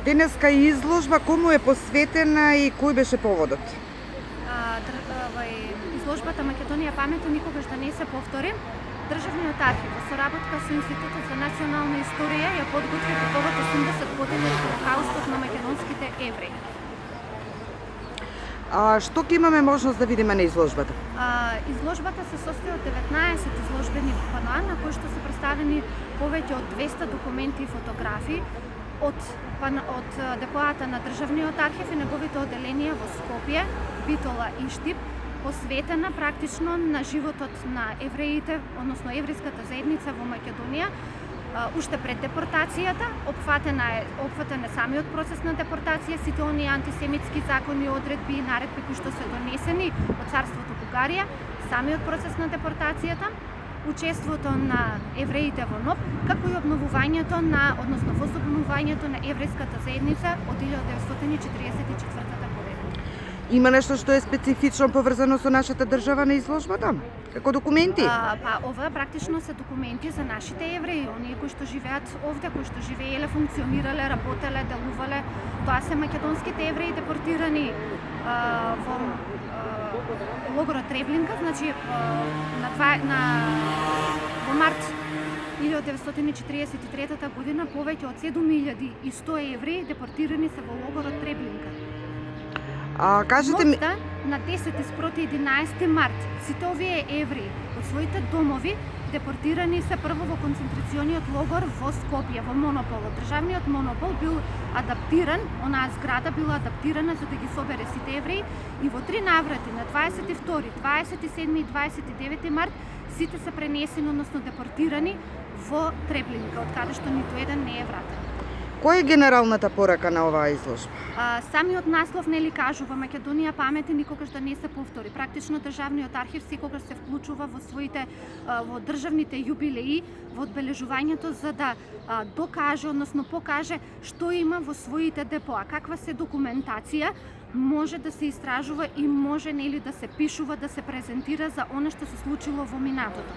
Денеска изложба кому е посветена и кој беше поводот? Изложбата Македонија паметта никогаш да не се повтори. Државниот архив во соработка со Институтот за национална историја ја подготви по повод 80 години од Холокаустот на македонските евреи. Што ќе имаме можност да видиме на изложбата? Изложбата се состои од 19 изложбени паноа на кои што се представени повеќе од 200 документи и фотографии од депоата на Државниот архив и неговите оделенија во Скопје, Битола и Штип, посветена практично на животот на евреите, односно еврејската заедница во Македонија, уште пред депортацијата, опфатен е самиот процес на депортација, сите оние антисемитски закони, одредби и наредби кои што се донесени од царството Бугарија, самиот процес на депортацијата, учеството на евреите во НОБ, како и обновувањето односно возобновувањето на еврејската заедница од 1944 година. Има нешто што е специфично поврзано со нашата држава на изложбата? Како документи? Ова практично се документи за нашите евреи, оние кои што живеат овде, кои што живееле, функционирале, работеле, делувале. Тоа се македонските евреи депортирани во логорот Треблинка, значи во март 1943 година повеќе од 7100 евреи депортирани се во логорот Треблинка. Кажете ми... На 10 спроти 11 март сите овие евреи од своите домови депортирани се прво во концентрациониот логор во Скопје, во Монополот. Државниот Монопол бил адаптиран, онаа зграда била адаптирана за да ги собере сите евреи и во 3 наврати на 22, 27 и 29 март сите се пренесени, односно депортирани во Треблинка, од каде што ниту еден не е вратен. Која е генералната порака на оваа изложба? Самиот наслов нели кажува Македонија паметта никогаш да не се повтори. Практично државниот архив секогаш се вклучува во државните јубилеи, во одбележувањето за да докаже, односно покаже што има во своите депоа, каква се документација може да се истражува и може нели да се пишува, да се презентира за она што се случило во минатото.